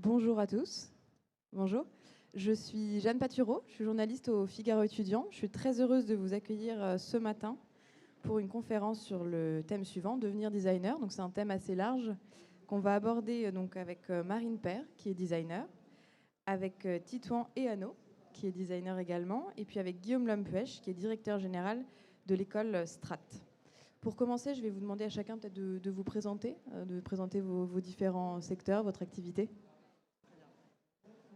Bonjour à tous. Bonjour. Je suis Jeanne Patureau, je suis journaliste au Figaro étudiant. Je suis très heureuse de vous accueillir ce matin pour une conférence sur le thème suivant, devenir designer. Donc c'est un thème assez large qu'on va aborder donc avec Marine Père, qui est designer, avec Titouan Ehano, qui est designer également, et puis avec Guillaume Lampuech, qui est directeur général de l'école Strat. Pour commencer, je vais vous demander à chacun peut-être de vous présenter, de présenter vos différents secteurs, votre activité.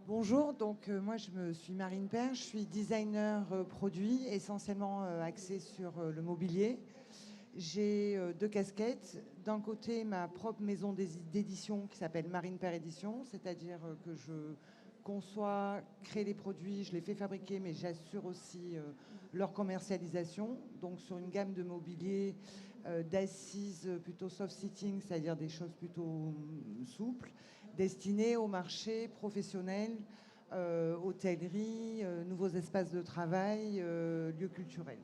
Bonjour, donc moi je me suis Marine Père, je suis designer produit, essentiellement axé sur le mobilier. J'ai deux casquettes. D'un côté, ma propre maison d'édition qui s'appelle Marine Père Édition, c'est-à-dire que je conçois, crée les produits, je les fais fabriquer, mais j'assure aussi leur commercialisation. Donc sur une gamme de mobilier d'assises plutôt soft sitting, c'est-à-dire des choses plutôt souples, destinées au marché professionnel, hôtellerie, nouveaux espaces de travail, lieux culturels.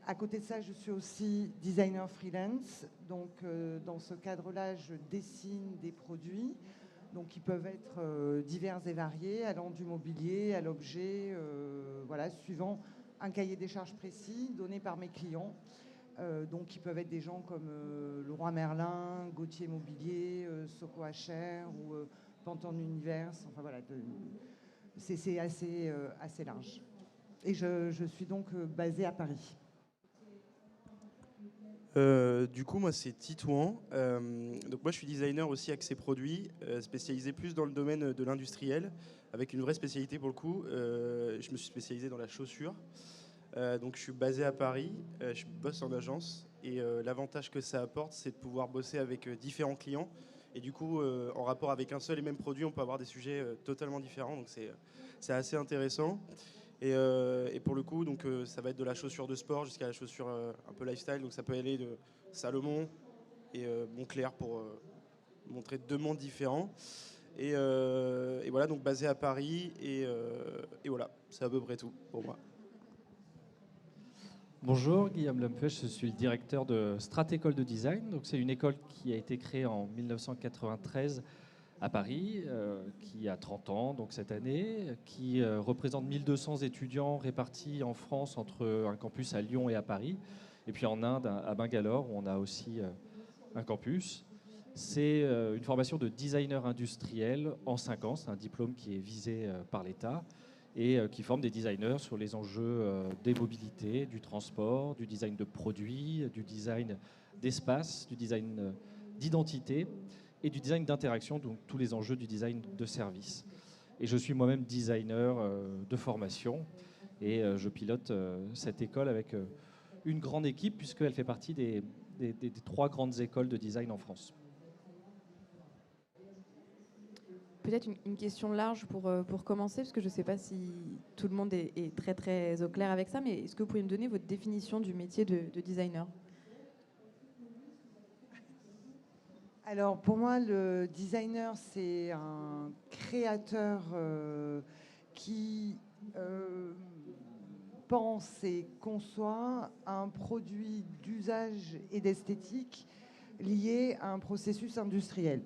À côté de ça, je suis aussi designer freelance. Donc, dans ce cadre-là, je dessine des produits donc, qui peuvent être divers et variés, allant du mobilier à l'objet, voilà, suivant un cahier des charges précis donné par mes clients. Donc, qui peuvent être des gens comme Leroy Merlin, Gauthier Mobilier, Soko HR ou Pantone Universe. Enfin, voilà, c'est assez large. Et je suis donc basée à Paris. Du coup, moi, c'est Titouan. Donc moi, je suis designer aussi axé produits, spécialisé plus dans le domaine de l'industriel, avec une vraie spécialité pour le coup. Je me suis spécialisé dans la chaussure. Donc je suis basé à Paris, je bosse en agence, et l'avantage que ça apporte, c'est de pouvoir bosser avec différents clients. Et du coup, en rapport avec un seul et même produit, on peut avoir des sujets totalement différents. Donc c'est assez intéressant. Et pour le coup, donc, ça va être de la chaussure de sport jusqu'à la chaussure un peu lifestyle. Donc ça peut aller de Salomon et Moncler pour montrer deux mondes différents. Et voilà, donc basé à Paris. Et voilà, c'est à peu près tout pour moi. Bonjour, Guillaume Lampuech, je suis le directeur de Strat École de Design. Donc, c'est une école qui a été créée en 1993 à Paris, qui a 30 ans donc cette année, qui représente 1200 étudiants répartis en France entre un campus à Lyon et à Paris, et puis en Inde, à Bangalore, où on a aussi un campus. C'est une formation de designer industriel en 5 ans, c'est un diplôme qui est visé par l'État et qui forme des designers sur les enjeux des mobilités, du transport, du design de produits, du design d'espace, du design d'identité et du design d'interaction, donc tous les enjeux du design de service. Et je suis moi-même designer de formation et je pilote cette école avec une grande équipe puisqu'elle fait partie des 3 grandes écoles de design en France. Peut-être une question large pour commencer, parce que je ne sais pas si tout le monde est très très au clair avec ça, mais est-ce que vous pouvez me donner votre définition du métier de designer ? Alors pour moi, le designer, c'est un créateur qui pense et conçoit un produit d'usage et d'esthétique lié à un processus industriel.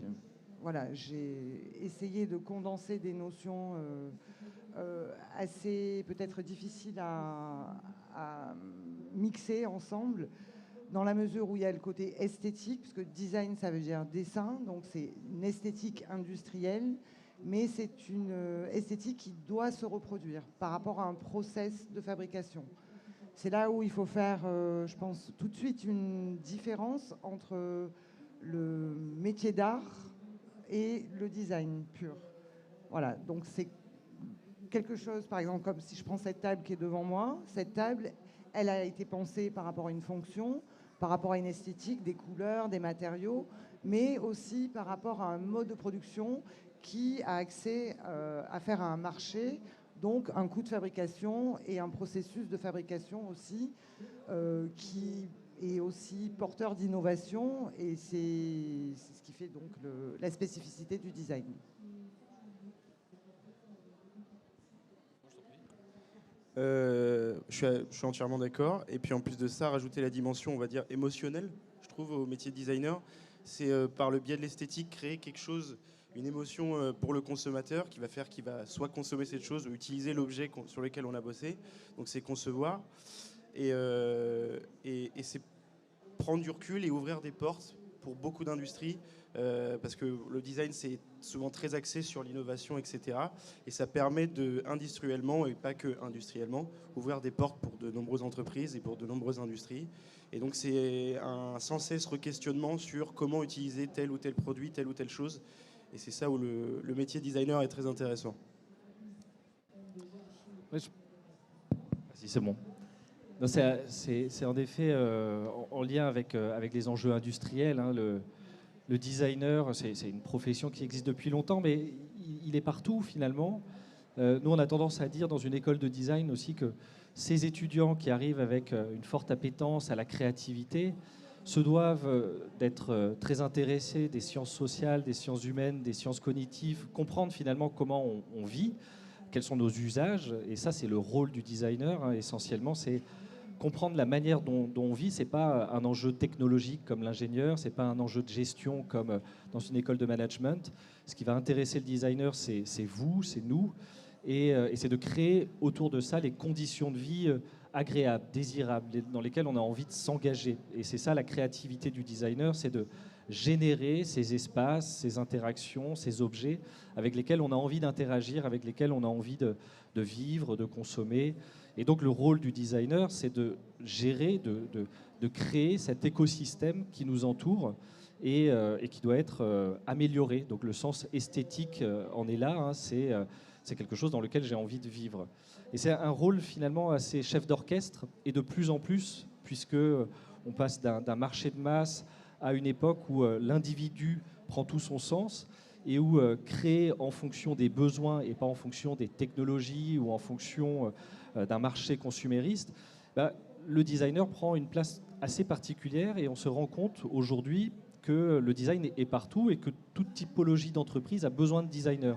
Voilà, j'ai essayé de condenser des notions assez peut-être difficiles à mixer ensemble, dans la mesure où il y a le côté esthétique, parce que design, ça veut dire dessin, donc c'est une esthétique industrielle, mais c'est une esthétique qui doit se reproduire par rapport à un process de fabrication. C'est là où il faut faire, je pense, tout de suite une différence entre le métier d'art et le design pur. Voilà, donc c'est quelque chose, par exemple, comme si je prends cette table qui est devant moi, cette table, elle a été pensée par rapport à une fonction, par rapport à une esthétique, des couleurs, des matériaux, mais aussi par rapport à un mode de production qui a accès à faire un marché, donc un coût de fabrication et un processus de fabrication aussi qui est aussi porteur d'innovation, et c'est ce qui fait donc la spécificité du design. Je suis entièrement d'accord. Et puis en plus de ça, rajouter la dimension, on va dire, émotionnelle, je trouve, au métier de designer, c'est par le biais de l'esthétique créer quelque chose une émotion pour le consommateur qui va faire qu'il va soit consommer cette chose ou utiliser l'objet sur lequel on a bossé. Donc c'est concevoir. Et c'est prendre du recul et ouvrir des portes pour beaucoup d'industries, parce que le design, c'est souvent très axé sur l'innovation, etc. Et ça permet industriellement, et pas que industriellement, ouvrir des portes pour de nombreuses entreprises et pour de nombreuses industries. Et donc c'est un sans cesse re-questionnement sur comment utiliser tel ou tel produit, telle ou telle chose. Et c'est ça où le métier designer est très intéressant. Oui, si c'est bon. C'est en effet en lien avec les enjeux industriels. Hein, le designer, c'est une profession qui existe depuis longtemps, mais il est partout finalement. Nous, on a tendance à dire dans une école de design aussi que ces étudiants qui arrivent avec une forte appétence à la créativité se doivent d'être très intéressés des sciences sociales, des sciences humaines, des sciences cognitives, comprendre finalement comment on vit, quels sont nos usages. Et ça, c'est le rôle du designer, hein, essentiellement, c'est comprendre la manière dont on vit. C'est pas un enjeu technologique comme l'ingénieur, c'est pas un enjeu de gestion comme dans une école de management. Ce qui va intéresser le designer, c'est vous, c'est nous, et c'est de créer autour de ça les conditions de vie agréables, désirables, dans lesquelles on a envie de s'engager. Et c'est ça la créativité du designer, c'est de générer ces espaces, ces interactions, ces objets avec lesquels on a envie d'interagir, avec lesquels on a envie de vivre, de consommer. Et donc le rôle du designer, c'est de gérer, de créer cet écosystème qui nous entoure et qui doit être amélioré. Donc le sens esthétique en est là, hein, c'est quelque chose dans lequel j'ai envie de vivre. Et c'est un rôle finalement assez chef d'orchestre, et de plus en plus, puisque on passe d'un marché de masse à une époque où l'individu prend tout son sens, et où créer en fonction des besoins et pas en fonction des technologies ou en fonction d'un marché consumériste, le designer prend une place assez particulière, et on se rend compte aujourd'hui que le design est partout et que toute typologie d'entreprise a besoin de designers.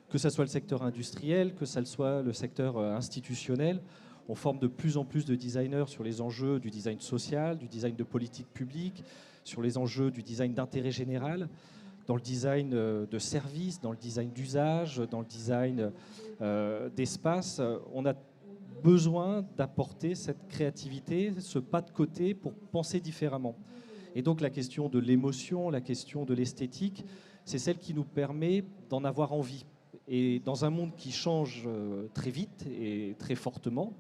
Que ce soit le secteur industriel, que ce soit le secteur institutionnel. On forme de plus en plus de designers sur les enjeux du design social, du design de politique publique, sur les enjeux du design d'intérêt général, dans le design de service, dans le design d'usage, dans le design d'espace. On a besoin d'apporter cette créativité, ce pas de côté pour penser différemment. Et donc la question de l'émotion, la question de l'esthétique, c'est celle qui nous permet d'en avoir envie. Et dans un monde qui change très vite et très fortement,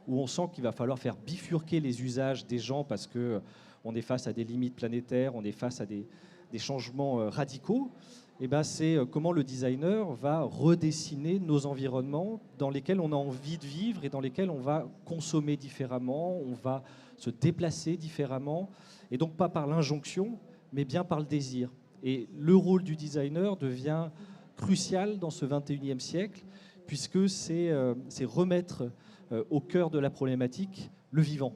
où on sent qu'il va falloir faire bifurquer les usages des gens parce qu'on est face à des limites planétaires, on est face à des changements radicaux, et c'est comment le designer va redessiner nos environnements dans lesquels on a envie de vivre et dans lesquels on va consommer différemment, on va se déplacer différemment, et donc pas par l'injonction, mais bien par le désir. Et le rôle du designer devient crucial dans ce 21e siècle, puisque c'est remettre au cœur de la problématique le vivant.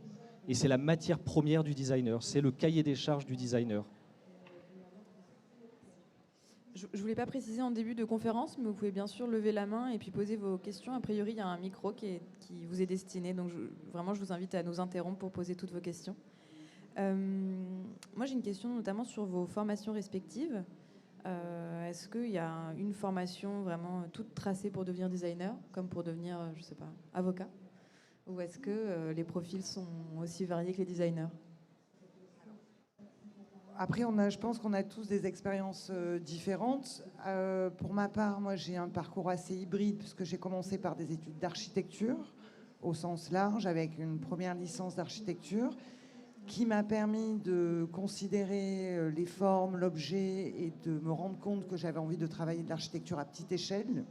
Et c'est la matière première du designer, c'est le cahier des charges du designer. Je ne voulais pas préciser en début de conférence, mais vous pouvez bien sûr lever la main et puis poser vos questions. A priori, il y a un micro qui vous est destiné, donc vraiment, je vous invite à nous interrompre pour poser toutes vos questions. Moi, j'ai une question notamment sur vos formations respectives. Est-ce qu'il y a une formation vraiment toute tracée pour devenir designer, comme pour devenir, je sais pas, avocat? Ou est-ce que les profils sont aussi variés que les designers? Après, je pense qu'on a tous des expériences différentes. Pour ma part, moi, j'ai un parcours assez hybride, puisque j'ai commencé par des études d'architecture, au sens large, avec une première licence d'architecture, qui m'a permis de considérer les formes, l'objet, et de me rendre compte que j'avais envie de travailler de l'architecture à petite échelle.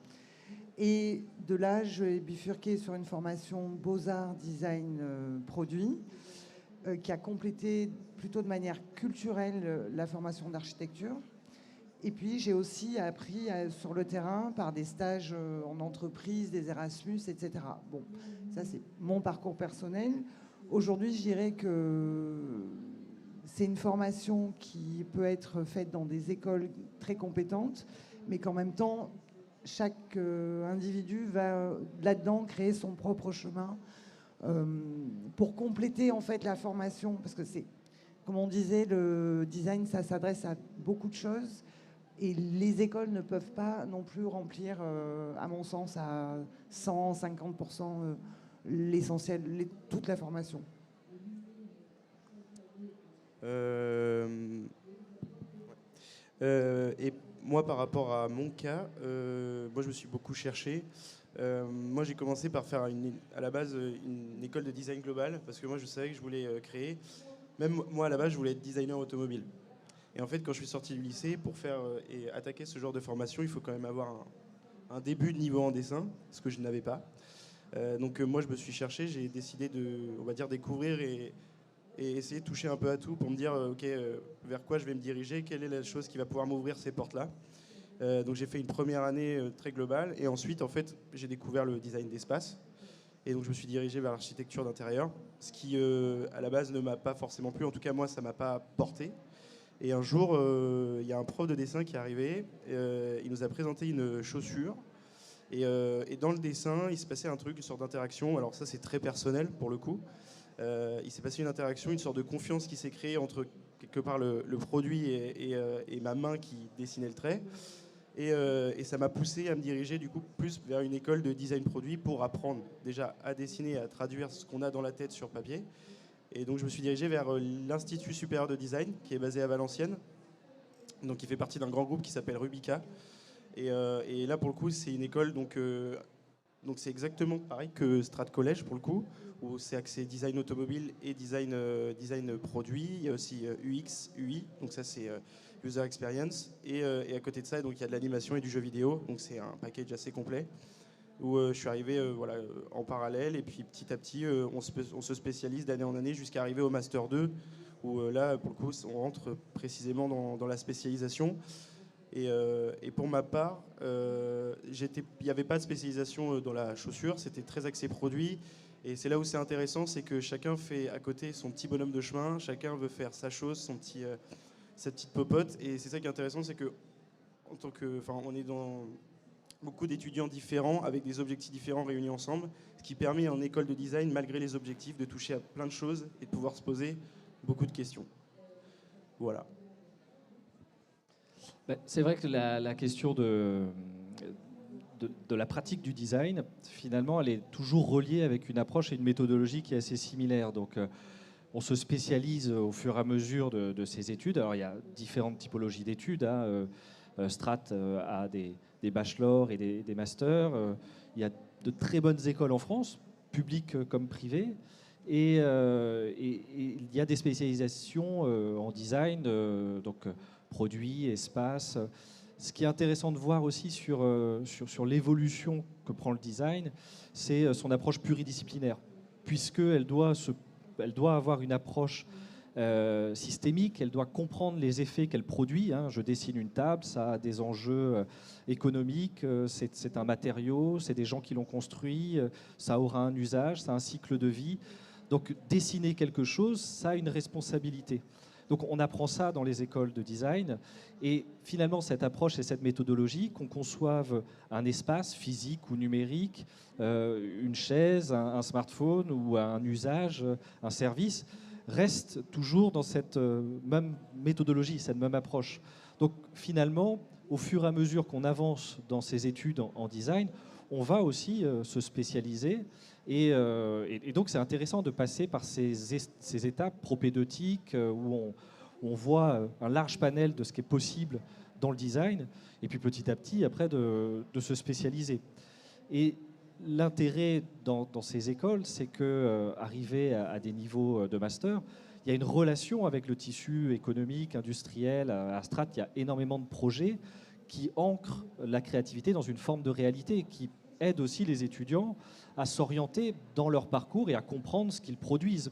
Et de là, je vais bifurquer sur une formation Beaux-Arts, Design, Produit, qui a complété plutôt de manière culturelle la formation d'architecture. Et puis, j'ai aussi appris sur le terrain par des stages en entreprise, des Erasmus, etc. Bon, ça, c'est mon parcours personnel. Aujourd'hui, je dirais que c'est une formation qui peut être faite dans des écoles très compétentes, mais qu'en même temps, chaque individu va là-dedans créer son propre chemin pour compléter en fait la formation, parce que c'est, comme on disait, le design, ça s'adresse à beaucoup de choses. Et les écoles ne peuvent pas non plus remplir, à mon sens, à 150% l'essentiel, toute la formation. Et moi, par rapport à mon cas, moi, je me suis beaucoup cherché. Moi, j'ai commencé par faire à la base une école de design global, parce que moi, je savais que je voulais créer. Même moi, à la base, je voulais être designer automobile. Et en fait, quand je suis sorti du lycée, pour faire et attaquer ce genre de formation, il faut quand même avoir un début de niveau en dessin, ce que je n'avais pas. Donc moi, je me suis cherché, j'ai décidé de, on va dire, découvrir et essayer de toucher un peu à tout pour me dire, ok, vers quoi je vais me diriger, quelle est la chose qui va pouvoir m'ouvrir ces portes-là. Donc j'ai fait une première année très globale, et ensuite, en fait, j'ai découvert le design d'espace. Et donc je me suis dirigé vers l'architecture d'intérieur, ce qui, à la base, ne m'a pas forcément plu. En tout cas, moi, ça ne m'a pas porté. Et un jour, il y a un prof de dessin qui est arrivé, il nous a présenté une chaussure, et dans le dessin, il se passait un truc, une sorte d'interaction. Alors ça, c'est très personnel pour le coup. Il s'est passé une interaction, une sorte de confiance qui s'est créée entre quelque part le produit et ma main qui dessinait le trait. Et ça m'a poussé à me diriger du coup plus vers une école de design produit pour apprendre déjà à dessiner, à traduire ce qu'on a dans la tête sur papier. Et donc je me suis dirigé vers l'Institut supérieur de design qui est basé à Valenciennes. Donc il fait partie d'un grand groupe qui s'appelle Rubica. Et là pour le coup c'est une école donc c'est exactement pareil que Strat College pour le coup, où c'est axé design automobile et design produit. Il y a aussi UX, UI, donc ça c'est user experience. Et à côté de ça, donc il y a de l'animation et du jeu vidéo, donc c'est un package assez complet. Où je suis arrivé en parallèle, et puis petit à petit on se spécialise d'année en année jusqu'à arriver au Master 2, où là pour le coup on rentre précisément dans la spécialisation. Et pour ma part, il n'y avait pas de spécialisation dans la chaussure, c'était très axé produit. Et c'est là où c'est intéressant, c'est que chacun fait à côté son petit bonhomme de chemin, chacun veut faire sa chose, sa petite popote. Et c'est ça qui est intéressant, c'est que on est dans beaucoup d'étudiants différents, avec des objectifs différents réunis ensemble, ce qui permet en école de design, malgré les objectifs, de toucher à plein de choses et de pouvoir se poser beaucoup de questions. Voilà. C'est vrai que la question de la pratique du design, finalement, elle est toujours reliée avec une approche et une méthodologie qui est assez similaire. Donc, on se spécialise au fur et à mesure de ces études. Alors, il y a différentes typologies d'études. Strat a des bachelors et des masters. Il y a de très bonnes écoles en France, publiques comme privées. Et il y a des spécialisations en design, donc produits, espace. Ce qui est intéressant de voir aussi sur l'évolution que prend le design, c'est son approche pluridisciplinaire, puisqu'elle doit avoir une approche systémique, elle doit comprendre les effets qu'elle produit. Je dessine une table, ça a des enjeux économiques, c'est un matériau, c'est des gens qui l'ont construit, ça aura un usage, ça a un cycle de vie. Donc dessiner quelque chose, ça a une responsabilité. Donc on apprend ça dans les écoles de design. Et finalement, cette approche et cette méthodologie, qu'on conçoive un espace physique ou numérique, une chaise, un smartphone ou un usage, un service, reste toujours dans cette même méthodologie, cette même approche. Donc finalement, au fur et à mesure qu'on avance dans ces études en design, on va aussi se spécialiser. Et donc c'est intéressant de passer par ces étapes propédeutiques où on voit un large panel de ce qui est possible dans le design, et puis petit à petit, après, de se spécialiser. Et l'intérêt dans ces écoles, c'est qu'arrivé à des niveaux de master, il y a une relation avec le tissu économique, industriel. À Strat, il y a énormément de projets qui ancrent la créativité dans une forme de réalité, qui aident aussi les étudiants à s'orienter dans leur parcours et à comprendre ce qu'ils produisent.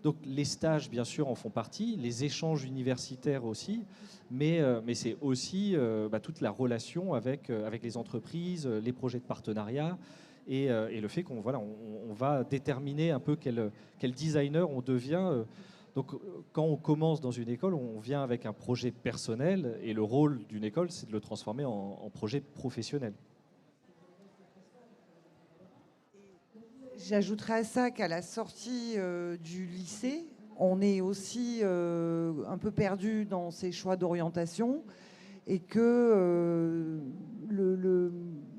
Donc les stages, bien sûr, en font partie, les échanges universitaires aussi, mais c'est aussi toute la relation avec les entreprises, les projets de partenariat, et le fait qu'on va déterminer un peu quel designer on devient. Donc quand on commence dans une école, on vient avec un projet personnel, et le rôle d'une école, c'est de le transformer en projet professionnel. J'ajouterais à ça qu'à la sortie du lycée, on est aussi un peu perdu dans ses choix d'orientation. et que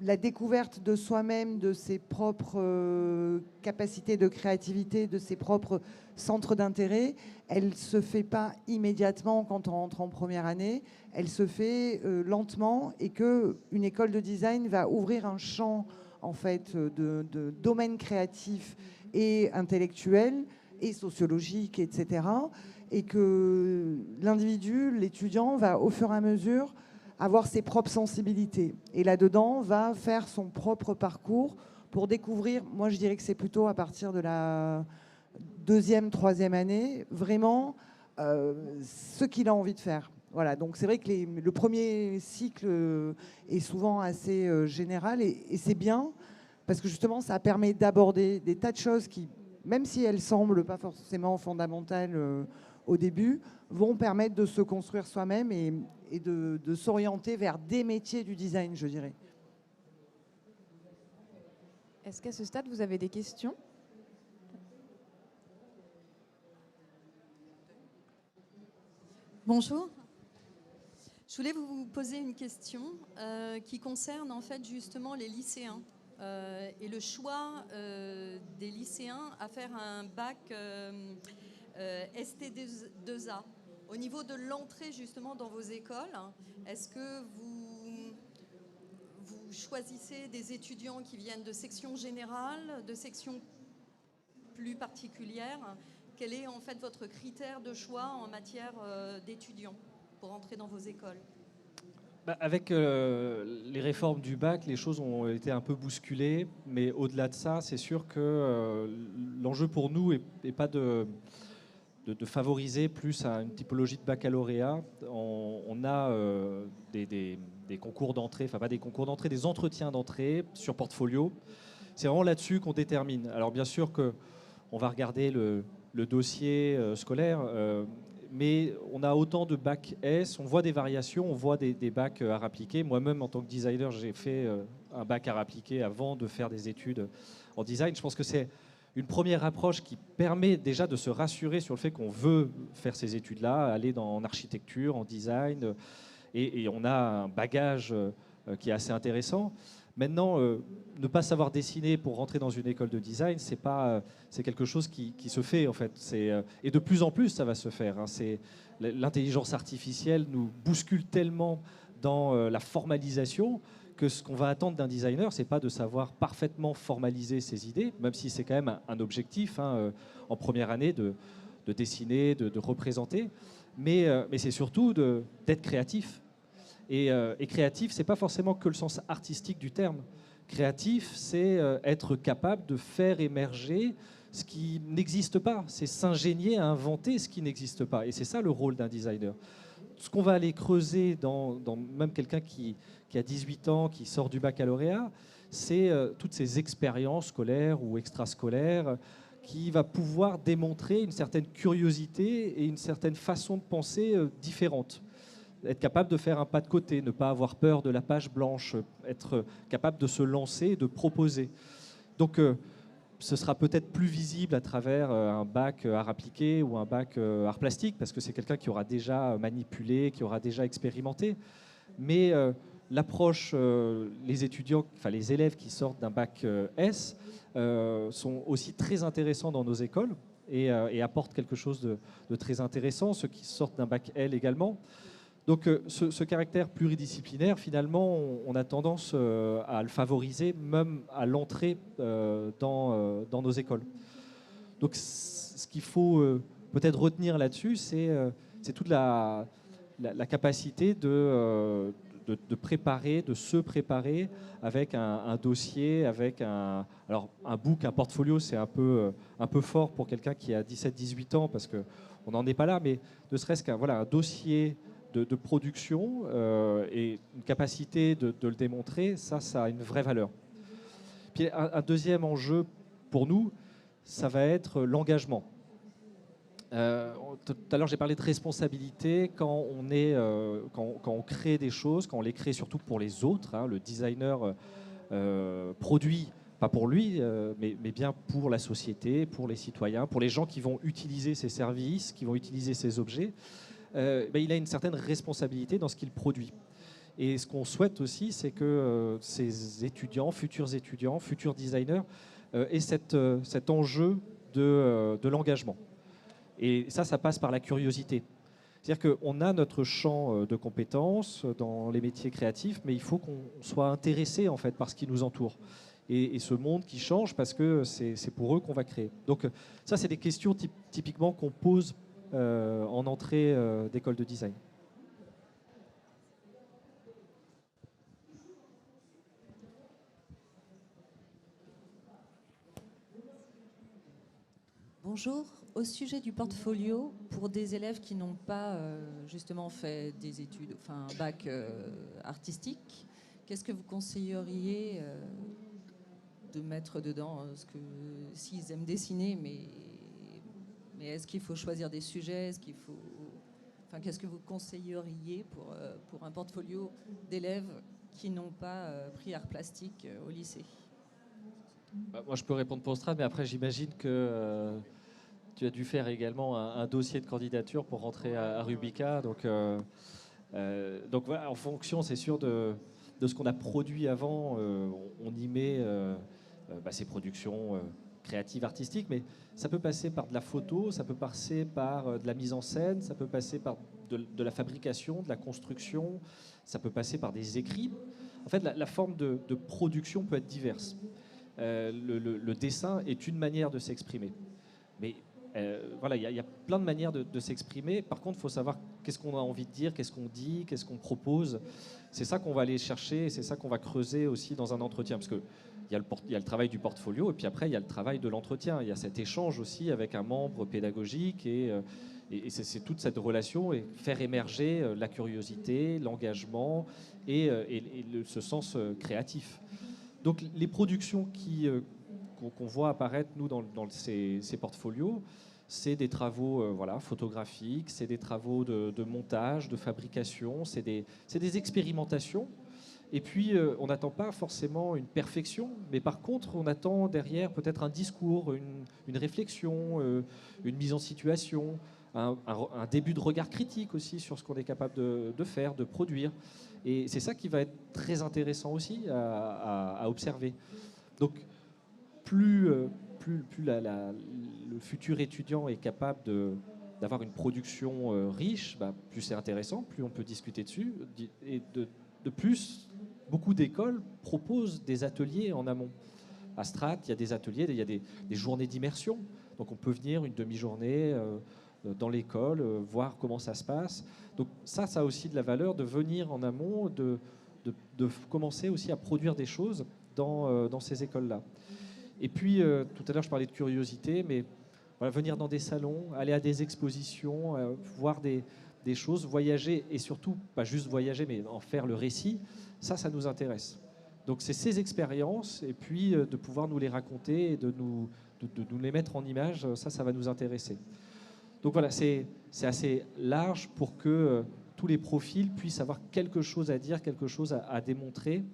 la découverte de soi-même, de ses propres capacités de créativité, de ses propres centres d'intérêt, elle ne se fait pas immédiatement quand on rentre en première année, elle se fait lentement, et qu'une école de design va ouvrir un champ en fait, de domaines créatifs et intellectuels et sociologiques, etc. Et que l'individu, l'étudiant, va au fur et à mesure avoir ses propres sensibilités. Et là-dedans, va faire son propre parcours pour découvrir, moi je dirais que c'est plutôt à partir de la deuxième, troisième année, vraiment ce qu'il a envie de faire. Voilà, donc c'est vrai que le premier cycle est souvent assez général et c'est bien parce que justement ça permet d'aborder des tas de choses qui, même si elles semblent pas forcément fondamentales au début, vont permettre de se construire soi-même et de s'orienter vers des métiers du design, je dirais. Est-ce qu'à ce stade, vous avez des questions ? Bonjour. Je voulais vous poser une question qui concerne en fait justement les lycéens et le choix des lycéens à faire un bac ST2A. Au niveau de l'entrée justement dans vos écoles, est-ce que vous choisissez des étudiants qui viennent de sections générales, de sections plus particulières ? Quel est en fait votre critère de choix en matière d'étudiants pour entrer dans vos écoles ? Avec les réformes du bac, les choses ont été un peu bousculées, mais au-delà de ça, c'est sûr que l'enjeu pour nous n'est pas de favoriser plus à une typologie de baccalauréat. On a des concours d'entrée, enfin pas des concours d'entrée, des entretiens d'entrée sur portfolio. C'est vraiment là-dessus qu'on détermine. Alors bien sûr qu'on va regarder le dossier scolaire, mais on a autant de bacs S, on voit des variations, on voit des bacs arts appliqués. Moi-même, en tant que designer, j'ai fait un bac arts appliqués avant de faire des études en design. Je pense que c'est une première approche qui permet déjà de se rassurer sur le fait qu'on veut faire ces études-là, aller en architecture, en design, et on a un bagage qui est assez intéressant. Maintenant, ne pas savoir dessiner pour rentrer dans une école de design, c'est quelque chose qui se fait en fait. Et de plus en plus, ça va se faire. Hein. L'intelligence artificielle nous bouscule tellement dans la formalisation que ce qu'on va attendre d'un designer, c'est pas de savoir parfaitement formaliser ses idées, même si c'est quand même un objectif en première année de dessiner, de représenter, mais c'est surtout d'être créatif. Et créatif, c'est pas forcément que le sens artistique du terme. Créatif, c'est être capable de faire émerger ce qui n'existe pas. C'est s'ingénier à inventer ce qui n'existe pas. Et c'est ça le rôle d'un designer. Ce qu'on va aller creuser dans même quelqu'un qui a 18 ans, qui sort du baccalauréat, c'est toutes ces expériences scolaires ou extrascolaires qui va pouvoir démontrer une certaine curiosité et une certaine façon de penser différente. Être capable de faire un pas de côté, ne pas avoir peur de la page blanche, être capable de se lancer et de proposer. Donc, ce sera peut-être plus visible à travers un bac art appliqué ou un bac art plastique, parce que c'est quelqu'un qui aura déjà manipulé, qui aura déjà expérimenté. Mais l'approche, les étudiants, enfin les élèves qui sortent d'un bac S sont aussi très intéressants dans nos écoles et apportent quelque chose de très intéressant, ceux qui sortent d'un bac L également. Donc ce caractère pluridisciplinaire, finalement, on a tendance à le favoriser, même à l'entrée dans nos écoles. Donc ce qu'il faut peut-être retenir là-dessus, c'est toute la capacité de préparer, de se préparer avec un dossier, avec un book, un portfolio, c'est un peu fort pour quelqu'un qui a 17-18 ans, parce qu'on n'en est pas là, mais ne serait-ce qu'un dossier de production et une capacité de le démontrer, ça a une vraie valeur. Puis un deuxième enjeu pour nous, ça va être l'engagement. Tout à l'heure, j'ai parlé de responsabilité quand on crée des choses, quand on les crée surtout pour les autres. Hein, le designer produit, pas pour lui, mais bien pour la société, pour les citoyens, pour les gens qui vont utiliser ces services, qui vont utiliser ces objets. Il a une certaine responsabilité dans ce qu'il produit. Et ce qu'on souhaite aussi, c'est que ces étudiants, futurs designers, aient cet enjeu de l'engagement. Et ça passe par la curiosité. C'est-à-dire qu'on a notre champ de compétences dans les métiers créatifs, mais il faut qu'on soit intéressé en fait par ce qui nous entoure. Et ce monde qui change parce que c'est pour eux qu'on va créer. Donc ça, c'est des questions typiquement qu'on pose en entrée d'école de design. Bonjour. Au sujet du portfolio, pour des élèves qui n'ont pas justement fait des études, enfin un bac artistique, qu'est-ce que vous conseilleriez de mettre dedans s'ils aiment dessiner, mais est-ce qu'il faut choisir des sujets, qu'est-ce que vous conseilleriez pour un portfolio d'élèves qui n'ont pas pris art plastique au lycée? Moi, je peux répondre pour Strad, mais après, j'imagine que tu as dû faire également un dossier de candidature pour rentrer à Rubica. Donc voilà, en fonction, c'est sûr, de ce qu'on a produit avant, on y met ces productions créatives, artistiques, mais ça peut passer par de la photo, ça peut passer par de la mise en scène, ça peut passer par de la fabrication, de la construction, ça peut passer par des écrits. En fait, la forme de production peut être diverse. Le dessin est une manière de s'exprimer. Mais voilà, il y a plein de manières de s'exprimer. Par contre, il faut savoir qu'est-ce qu'on a envie de dire, qu'est-ce qu'on dit, qu'est-ce qu'on propose. C'est ça qu'on va aller chercher, c'est ça qu'on va creuser aussi dans un entretien. Parce qu'il y a le travail du portfolio, et puis après, il y a le travail de l'entretien. Il y a cet échange aussi avec un membre pédagogique, et c'est toute cette relation, et faire émerger la curiosité, l'engagement et ce sens créatif. Donc les productions qu'on voit apparaître, nous, dans ces portfolios, c'est des travaux photographiques, c'est des travaux de montage, de fabrication, c'est des expérimentations. Et puis, on n'attend pas forcément une perfection, mais par contre, on attend derrière peut-être un discours, une réflexion, une mise en situation, un début de regard critique aussi sur ce qu'on est capable de faire, de produire. Et c'est ça qui va être très intéressant aussi à observer. Donc, plus le futur étudiant est capable d'avoir une production riche, plus c'est intéressant, plus on peut discuter dessus. Et de plus, beaucoup d'écoles proposent des ateliers en amont. À Strat, il y a des ateliers, il y a des journées d'immersion. Donc on peut venir une demi-journée dans l'école, voir comment ça se passe. Donc ça a aussi de la valeur de venir en amont, de commencer aussi à produire des choses dans ces écoles-là. Et puis, tout à l'heure, je parlais de curiosité, mais voilà, venir dans des salons, aller à des expositions, voir des choses, voyager, et surtout, pas juste voyager, mais en faire le récit, ça nous intéresse. Donc c'est ces expériences, et puis de pouvoir nous les raconter, et de nous les mettre en image, ça va nous intéresser. Donc voilà, c'est assez large pour que tous les profils puissent avoir quelque chose à dire, quelque chose à démontrer,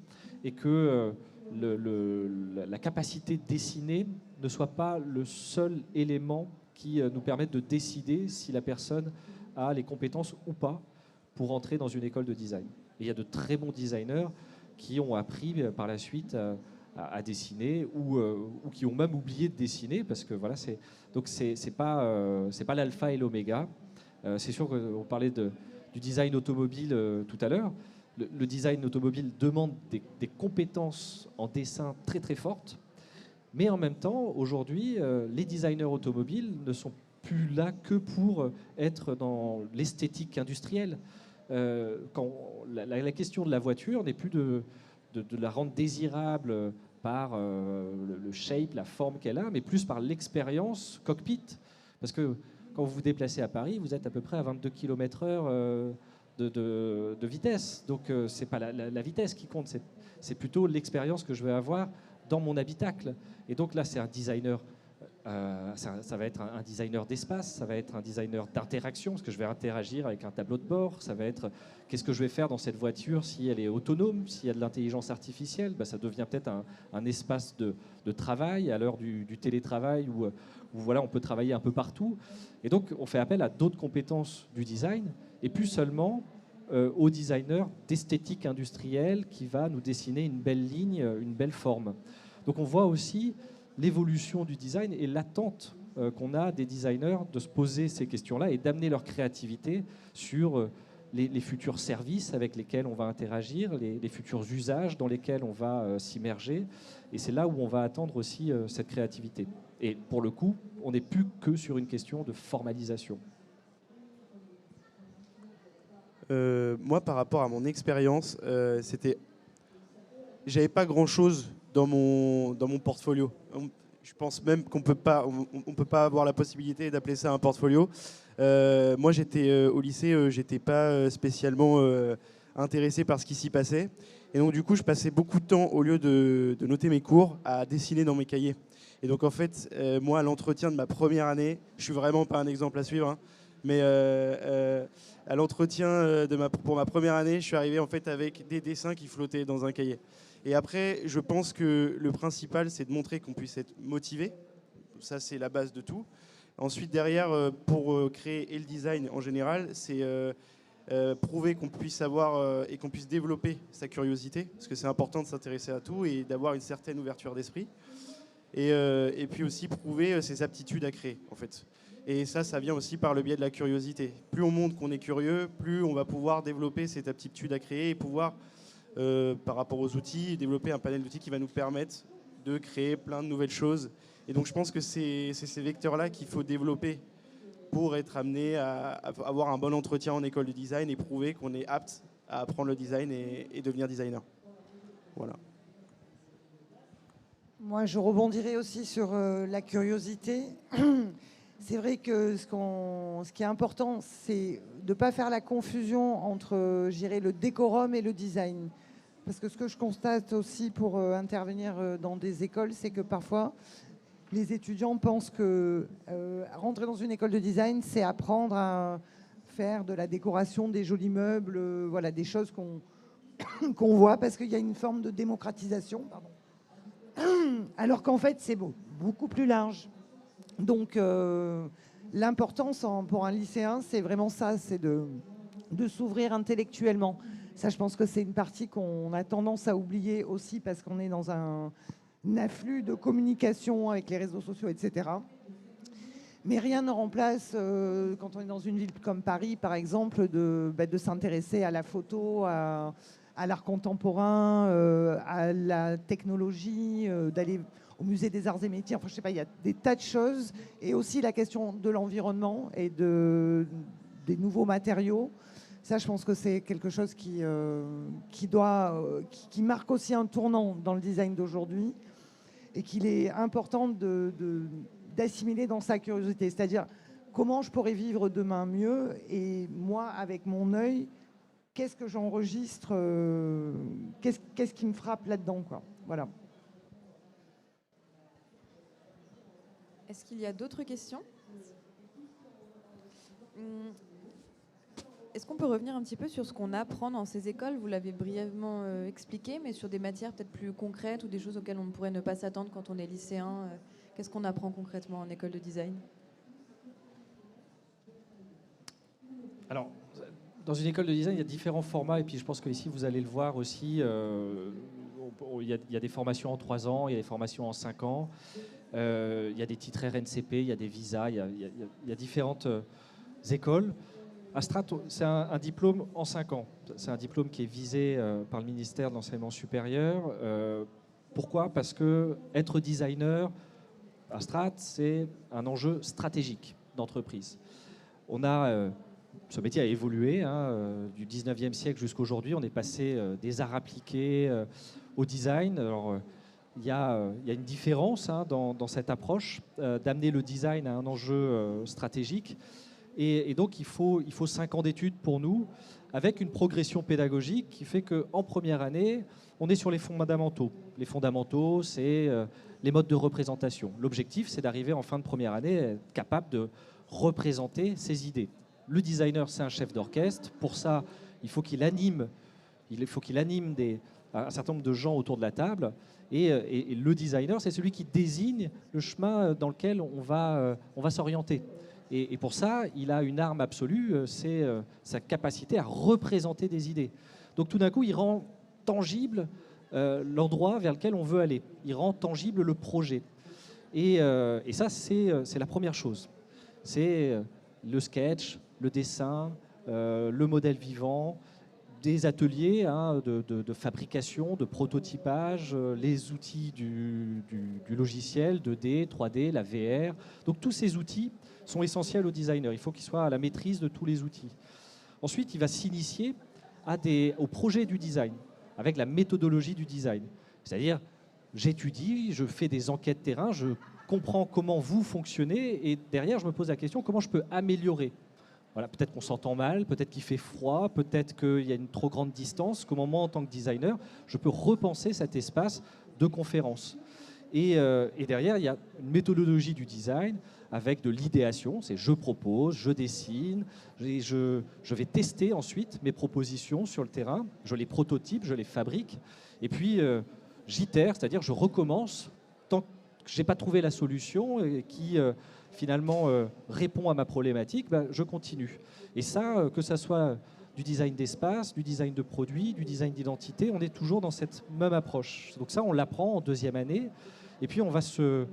et que la capacité de dessiner ne soit pas le seul élément qui nous permette de décider si la personne a les compétences ou pas pour entrer dans une école de design. Et il y a de très bons designers qui ont appris par la suite à dessiner ou qui ont même oublié de dessiner parce que voilà, c'est pas l'alpha et l'oméga. C'est sûr qu'on parlait du design automobile tout à l'heure. Le design automobile demande des compétences en dessin très très fortes, mais en même temps, aujourd'hui, les designers automobiles ne sont plus là que pour être dans l'esthétique industrielle. Quand la question de la voiture n'est plus de la rendre désirable par le shape, la forme qu'elle a, mais plus par l'expérience cockpit. Parce que quand vous vous déplacez à Paris, vous êtes à peu près à 22 km/h de vitesse. Donc c'est pas la vitesse qui compte, c'est plutôt l'expérience que je vais avoir dans mon habitacle. Et donc là, c'est un designer, ça va être un designer d'espace, ça va être un designer d'interaction, parce que je vais interagir avec un tableau de bord, ça va être qu'est-ce que je vais faire dans cette voiture si elle est autonome, s'il y a de l'intelligence artificielle, ça devient peut-être un espace de travail à l'heure du télétravail où voilà, on peut travailler un peu partout. Et donc, on fait appel à d'autres compétences du design, et plus seulement au designer d'esthétique industrielle qui va nous dessiner une belle ligne, une belle forme. Donc on voit aussi l'évolution du design et l'attente qu'on a des designers de se poser ces questions-là et d'amener leur créativité sur les futurs services avec lesquels on va interagir, les futurs usages dans lesquels on va s'immerger. Et c'est là où on va attendre aussi cette créativité. Et pour le coup, on n'est plus que sur une question de formalisation. Moi, par rapport à mon expérience, j'avais pas grand-chose dans mon portfolio. Je pense même qu'on peut pas avoir la possibilité d'appeler ça un portfolio. Moi, j'étais au lycée, j'étais pas spécialement intéressé par ce qui s'y passait. Et donc, du coup, je passais beaucoup de temps, au lieu de noter mes cours, à dessiner dans mes cahiers. Et donc, en fait, moi, à l'entretien de ma première année, je suis vraiment pas un exemple à suivre, hein, mais à l'entretien pour ma première année, je suis arrivé en fait avec des dessins qui flottaient dans un cahier. Et après, je pense que le principal, c'est de montrer qu'on puisse être motivé. Ça, c'est la base de tout. Ensuite, derrière, pour créer et le design en général, c'est prouver qu'on puisse avoir et qu'on puisse développer sa curiosité, parce que c'est important de s'intéresser à tout et d'avoir une certaine ouverture d'esprit. Et puis aussi prouver ses aptitudes à créer, en fait. Et ça vient aussi par le biais de la curiosité. Plus on montre qu'on est curieux, plus on va pouvoir développer cette aptitude à créer et pouvoir, par rapport aux outils, développer un panel d'outils qui va nous permettre de créer plein de nouvelles choses. Et donc je pense que c'est ces vecteurs-là qu'il faut développer pour être amené à avoir un bon entretien en école de design et prouver qu'on est apte à apprendre le design et devenir designer. Voilà. Moi, je rebondirai aussi sur la curiosité. C'est vrai que ce qui est important, c'est de ne pas faire la confusion entre, je dirais, le décorum et le design. Parce que ce que je constate aussi pour intervenir dans des écoles, c'est que parfois, les étudiants pensent que rentrer dans une école de design, c'est apprendre à faire de la décoration, des jolis meubles, voilà, des choses qu'on voit, parce qu'il y a une forme de démocratisation. Pardon. Alors qu'en fait, c'est beaucoup plus large. Donc, l'importance pour un lycéen, c'est vraiment ça, c'est de s'ouvrir intellectuellement. Ça, je pense que c'est une partie qu'on a tendance à oublier aussi parce qu'on est dans un afflux de communication avec les réseaux sociaux, etc. Mais rien ne remplace, quand on est dans une ville comme Paris, par exemple, de s'intéresser à la photo, à l'art contemporain, à la technologie, d'aller au musée des arts et métiers. Enfin, je sais pas, il y a des tas de choses. Et aussi la question de l'environnement et des nouveaux matériaux. Ça, je pense que c'est quelque chose qui marque aussi un tournant dans le design d'aujourd'hui et qu'il est important d'assimiler dans sa curiosité. C'est-à-dire, comment je pourrais vivre demain mieux et moi, avec mon œil, qu'est-ce que j'enregistre, qu'est-ce qui me frappe là-dedans, quoi. Voilà. Est-ce qu'il y a d'autres questions ? Est-ce qu'on peut revenir un petit peu sur ce qu'on apprend dans ces écoles ? Vous l'avez brièvement expliqué, mais sur des matières peut-être plus concrètes ou des choses auxquelles on ne pourrait ne pas s'attendre quand on est lycéen. Qu'est-ce qu'on apprend concrètement en école de design ? Alors, dans une école de design, il y a différents formats, et puis je pense qu'ici, vous allez le voir aussi, il y a des formations en 3 ans, il y a des formations en 5 ans, il y a des titres RNCP, il y a des visas, il y a différentes écoles. Astrat, c'est un diplôme en 5 ans. C'est un diplôme qui est visé par le ministère de l'Enseignement supérieur. Pourquoi ? Parce que être designer, Astrat, c'est un enjeu stratégique d'entreprise. Ce métier a évolué du 19e siècle jusqu'à aujourd'hui. On est passé des arts appliqués au design. Alors, il y a une différence dans cette approche d'amener le design à un enjeu stratégique. Et donc, il faut 5 ans d'études pour nous, avec une progression pédagogique qui fait qu'en première année, on est sur les fondamentaux. Les fondamentaux, c'est les modes de représentation. L'objectif, c'est d'arriver en fin de première année à être capable de représenter ses idées. Le designer, c'est un chef d'orchestre. Pour ça, il faut qu'il anime un certain nombre de gens autour de la table. Et le designer, c'est celui qui désigne le chemin dans lequel on va s'orienter. Et pour ça, il a une arme absolue, c'est sa capacité à représenter des idées. Donc tout d'un coup, il rend tangible l'endroit vers lequel on veut aller. Il rend tangible le projet. Et ça, c'est la première chose. C'est le sketch, le dessin, le modèle vivant, des ateliers de fabrication, de prototypage, les outils du logiciel, 2D, 3D, la VR. Donc tous ces outils sont essentiels au designer. Il faut qu'il soit à la maîtrise de tous les outils. Ensuite, il va s'initier au projet du design, avec la méthodologie du design. C'est-à-dire, j'étudie, je fais des enquêtes terrain, je comprends comment vous fonctionnez, et derrière, je me pose la question, comment je peux améliorer ? Voilà, peut-être qu'on s'entend mal, peut-être qu'il fait froid, peut-être qu'il y a une trop grande distance. Comment moi, en tant que designer, je peux repenser cet espace de conférence. Et derrière, il y a une méthodologie du design avec de l'idéation. C'est je propose, je dessine, je vais tester ensuite mes propositions sur le terrain. Je les prototype, je les fabrique. Et puis, j'itère, c'est-à-dire je recommence tant que je n'ai pas trouvé la solution et qui finalement répond à ma problématique, je continue. Et ça, que ça soit du design d'espace, du design de produits, du design d'identité, on est toujours dans cette même approche. Donc ça, on l'apprend en 2e année. Et puis, on va se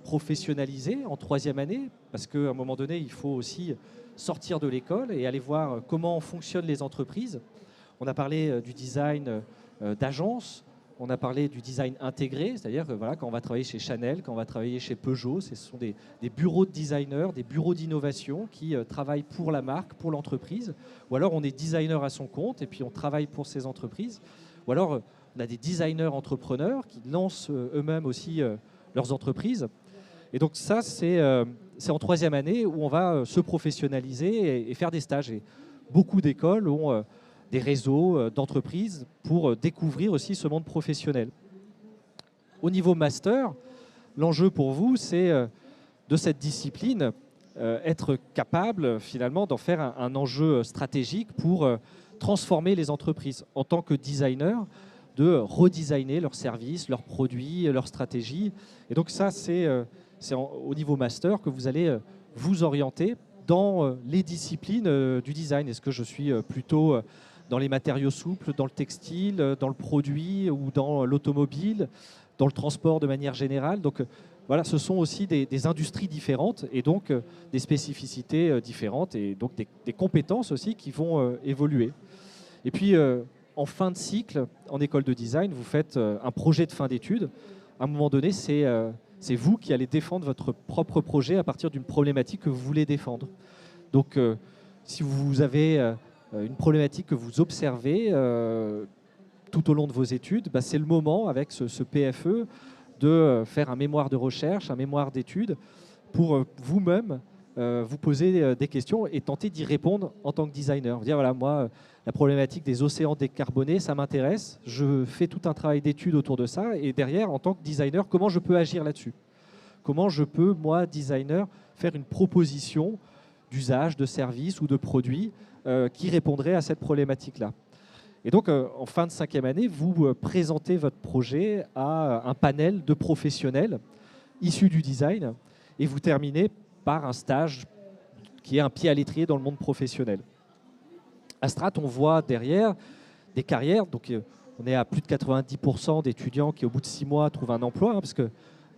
professionnaliser en 3e année, parce qu'à un moment donné, il faut aussi sortir de l'école et aller voir comment fonctionnent les entreprises. On a parlé du design d'agence. On a parlé du design intégré, c'est-à-dire que voilà, quand on va travailler chez Chanel, quand on va travailler chez Peugeot, ce sont des bureaux de designers, des bureaux d'innovation qui travaillent pour la marque, pour l'entreprise. Ou alors on est designer à son compte et puis on travaille pour ces entreprises. Ou alors on a des designers entrepreneurs qui lancent eux-mêmes aussi leurs entreprises. Et donc ça, c'est en 3e année où on va se professionnaliser et faire des stages. Et beaucoup d'écoles ont des réseaux d'entreprises pour découvrir aussi ce monde professionnel. Au niveau master, l'enjeu pour vous, c'est de cette discipline, être capable finalement d'en faire un enjeu stratégique pour transformer les entreprises en tant que designer, de redesigner leurs services, leurs produits, leurs stratégies. Et donc ça, c'est au niveau master que vous allez vous orienter dans les disciplines du design. Est-ce que je suis plutôt dans les matériaux souples, dans le textile, dans le produit ou dans l'automobile, dans le transport de manière générale? Donc voilà, ce sont aussi des industries différentes et donc des spécificités différentes et donc des compétences aussi qui vont évoluer. Et puis en fin de cycle, en école de design, vous faites un projet de fin d'études. À un moment donné, c'est vous qui allez défendre votre propre projet à partir d'une problématique que vous voulez défendre. Donc si vous avez une problématique que vous observez tout au long de vos études, c'est le moment, avec ce PFE, de faire un mémoire de recherche, un mémoire d'études, pour vous-même vous poser des questions et tenter d'y répondre en tant que designer. Vous dire, voilà, moi, la problématique des océans décarbonés, ça m'intéresse, je fais tout un travail d'études autour de ça, et derrière, en tant que designer, comment je peux agir là-dessus? Comment je peux, moi, designer, faire une proposition d'usage, de service ou de produit qui répondrait à cette problématique-là. Et donc, en fin de 5e année, vous présentez votre projet à un panel de professionnels issus du design et vous terminez par un stage qui est un pied à l'étrier dans le monde professionnel. À Strat, on voit derrière des carrières. Donc, on est à plus de 90% d'étudiants qui, au bout de 6 mois, trouvent un emploi, parce que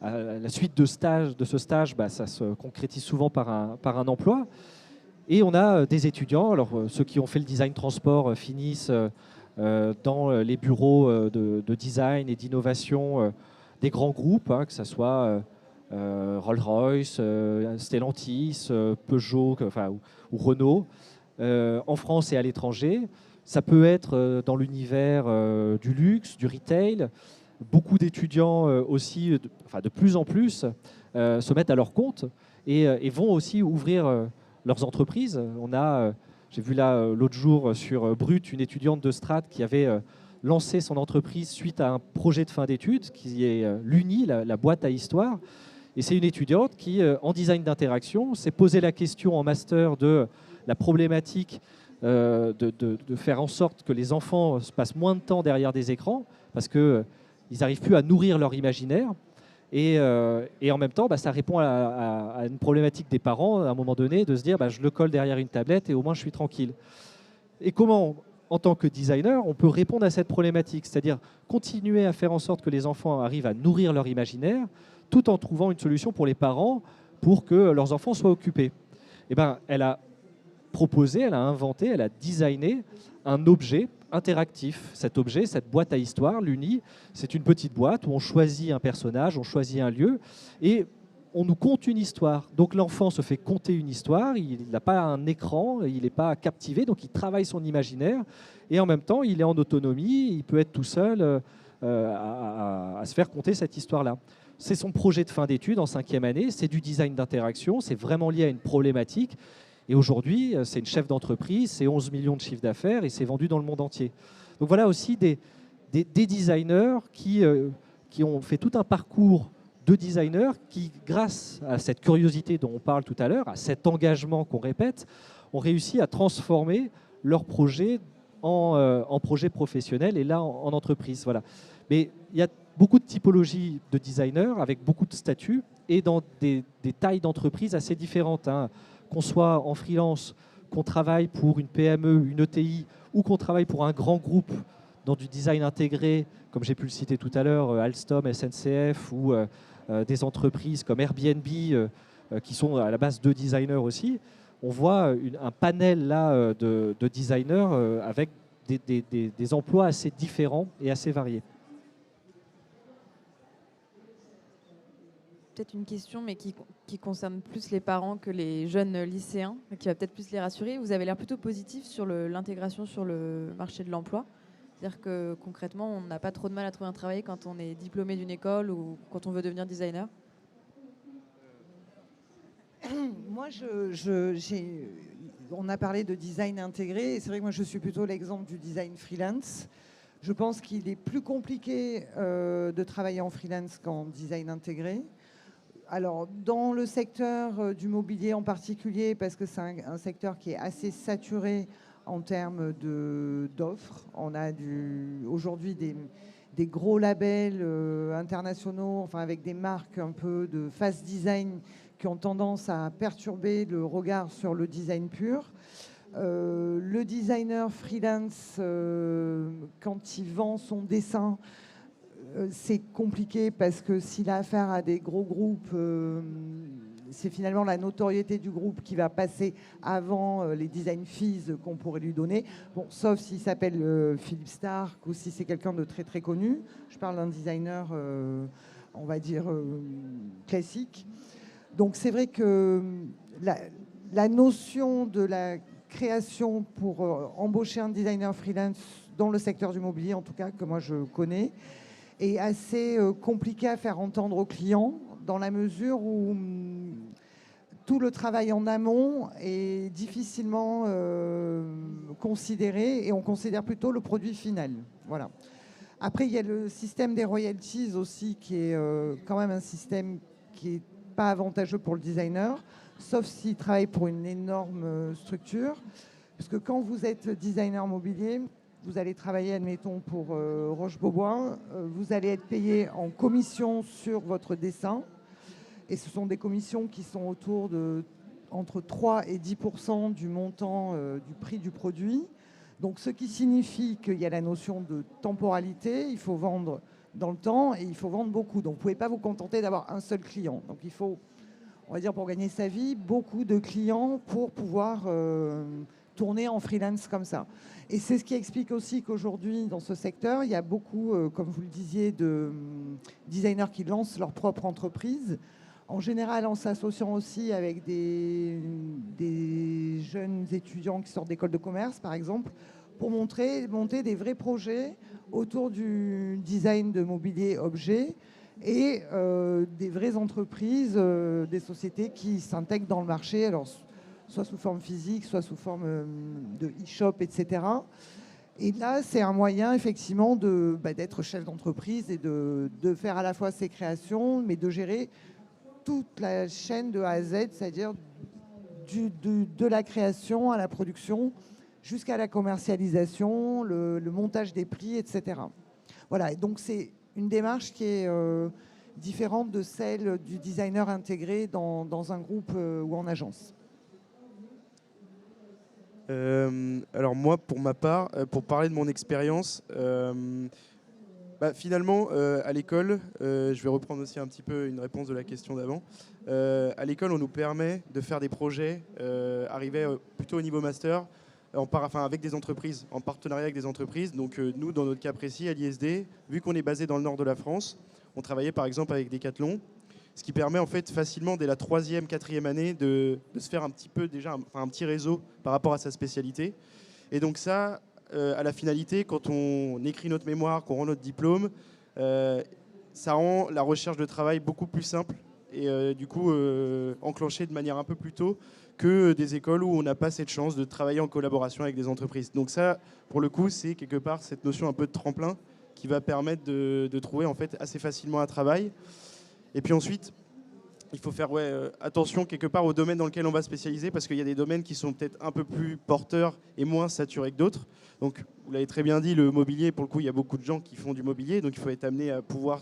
à la suite de ce stage, ça se concrétise souvent par un emploi. Et on a des étudiants, alors ceux qui ont fait le design transport finissent dans les bureaux de design et d'innovation des grands groupes, que ce soit Rolls-Royce, Stellantis, Peugeot ou Renault, en France et à l'étranger. Ça peut être dans l'univers du luxe, du retail. Beaucoup d'étudiants aussi, de plus en plus, se mettent à leur compte et vont aussi ouvrir leurs entreprises. J'ai vu là l'autre jour sur Brut une étudiante de Strat qui avait lancé son entreprise suite à un projet de fin d'études qui est l'UNI, la boîte à histoire. Et c'est une étudiante qui, en design d'interaction, s'est posé la question en master de la problématique de faire en sorte que les enfants passent moins de temps derrière des écrans parce qu'ils n'arrivent plus à nourrir leur imaginaire. Et en même temps, ça répond à une problématique des parents, à un moment donné, de se dire je le colle derrière une tablette et au moins je suis tranquille. Et comment, en tant que designer, on peut répondre à cette problématique, c'est-à-dire continuer à faire en sorte que les enfants arrivent à nourrir leur imaginaire, tout en trouvant une solution pour les parents pour que leurs enfants soient occupés. Et elle a proposé, elle a inventé, elle a designé un objet interactif. Cet objet, cette boîte à histoire, l'Uni, c'est une petite boîte où on choisit un personnage, on choisit un lieu et on nous conte une histoire. Donc l'enfant se fait conter une histoire, il n'a pas un écran, il n'est pas captivé, donc il travaille son imaginaire et en même temps il est en autonomie, il peut être tout seul à se faire conter cette histoire-là. C'est son projet de fin d'études en 5e année, c'est du design d'interaction, c'est vraiment lié à une problématique. Et aujourd'hui, c'est une chef d'entreprise, c'est 11 millions de chiffre d'affaires et c'est vendu dans le monde entier. Donc voilà aussi des designers qui ont fait tout un parcours de designers qui, grâce à cette curiosité dont on parle tout à l'heure, à cet engagement qu'on répète, ont réussi à transformer leur projet en projet professionnel et là en entreprise. Voilà. Mais il y a beaucoup de typologies de designers avec beaucoup de statuts et dans des tailles d'entreprise assez différentes, hein. Qu'on soit en freelance, qu'on travaille pour une PME, une ETI, ou qu'on travaille pour un grand groupe dans du design intégré, comme j'ai pu le citer tout à l'heure, Alstom, SNCF, ou des entreprises comme Airbnb, qui sont à la base de designers aussi, on voit un panel là de designers avec des emplois assez différents et assez variés. Peut-être une question, mais qui concerne plus les parents que les jeunes lycéens, qui va peut-être plus les rassurer. Vous avez l'air plutôt positif sur l'intégration sur le marché de l'emploi. C'est-à-dire que concrètement, on n'a pas trop de mal à trouver un travail quand on est diplômé d'une école ou quand on veut devenir designer. Moi, on a parlé de design intégré, et c'est vrai que moi, je suis plutôt l'exemple du design freelance. Je pense qu'il est plus compliqué de travailler en freelance qu'en design intégré. Alors, dans le secteur du mobilier en particulier, parce que c'est un secteur qui est assez saturé en termes d'offres. On a aujourd'hui des gros labels internationaux, enfin avec des marques un peu de fast design qui ont tendance à perturber le regard sur le design pur. Le designer freelance, quand il vend son dessin, c'est compliqué parce que s'il a affaire à des gros groupes, c'est finalement la notoriété du groupe qui va passer avant les design fees qu'on pourrait lui donner. Bon, sauf s'il s'appelle Philippe Stark ou si c'est quelqu'un de très très connu. Je parle d'un designer, on va dire, classique. Donc c'est vrai que la notion de la création pour embaucher un designer freelance dans le secteur du mobilier, en tout cas que moi je connais, est assez compliqué à faire entendre aux clients dans la mesure où tout le travail en amont est difficilement considéré et on considère plutôt le produit final. Voilà. Après, il y a le système des royalties aussi qui est quand même un système qui n'est pas avantageux pour le designer, sauf s'il travaille pour une énorme structure. Parce que quand vous êtes designer mobilier, vous allez travailler, admettons, pour Roche-Beaubois. Vous allez être payé en commission sur votre dessin. Et ce sont des commissions qui sont autour de entre 3 et 10% du montant du prix du produit. Donc, ce qui signifie qu'il y a la notion de temporalité. Il faut vendre dans le temps et il faut vendre beaucoup. Donc, vous ne pouvez pas vous contenter d'avoir un seul client. Donc, il faut, on va dire, pour gagner sa vie, beaucoup de clients pour pouvoir tourner en freelance comme ça. Et c'est ce qui explique aussi qu'aujourd'hui, dans ce secteur, il y a beaucoup, comme vous le disiez, de designers qui lancent leur propre entreprise. En général, en s'associant aussi avec des jeunes étudiants qui sortent d'écoles de commerce, par exemple, pour monter des vrais projets autour du design de mobilier objet et des vraies entreprises, des sociétés qui s'intègrent dans le marché, alors soit sous forme physique, soit sous forme de e-shop, etc. Et là, c'est un moyen, effectivement, d'être chef d'entreprise et de faire à la fois ses créations, mais de gérer toute la chaîne de A à Z, c'est-à-dire de la création à la production jusqu'à la commercialisation, le montage des prix, etc. Voilà, et donc c'est une démarche qui est différente de celle du designer intégré dans un groupe ou en agence? Alors moi, pour ma part, pour parler de mon expérience, finalement, à l'école, je vais reprendre aussi un petit peu une réponse de la question d'avant. À l'école, on nous permet de faire des projets, arriver plutôt au niveau master, avec des entreprises, en partenariat avec des entreprises. Donc nous, dans notre cas précis, à l'ISD, vu qu'on est basé dans le nord de la France, on travaillait par exemple avec Decathlon, ce qui permet en fait facilement dès la 3e, 4e année de se faire un petit peu déjà un petit réseau par rapport à sa spécialité. Et donc ça, à la finalité, quand on écrit notre mémoire, qu'on rend notre diplôme, ça rend la recherche de travail beaucoup plus simple et du coup enclenchée de manière un peu plus tôt que des écoles où on n'a pas cette chance de travailler en collaboration avec des entreprises. Donc ça, pour le coup, c'est quelque part cette notion un peu de tremplin qui va permettre de trouver en fait assez facilement un travail. Et puis ensuite, il faut faire attention quelque part au domaine dans lequel on va spécialiser parce qu'il y a des domaines qui sont peut-être un peu plus porteurs et moins saturés que d'autres. Donc, vous l'avez très bien dit, le mobilier, pour le coup, il y a beaucoup de gens qui font du mobilier. Donc, il faut être amené à pouvoir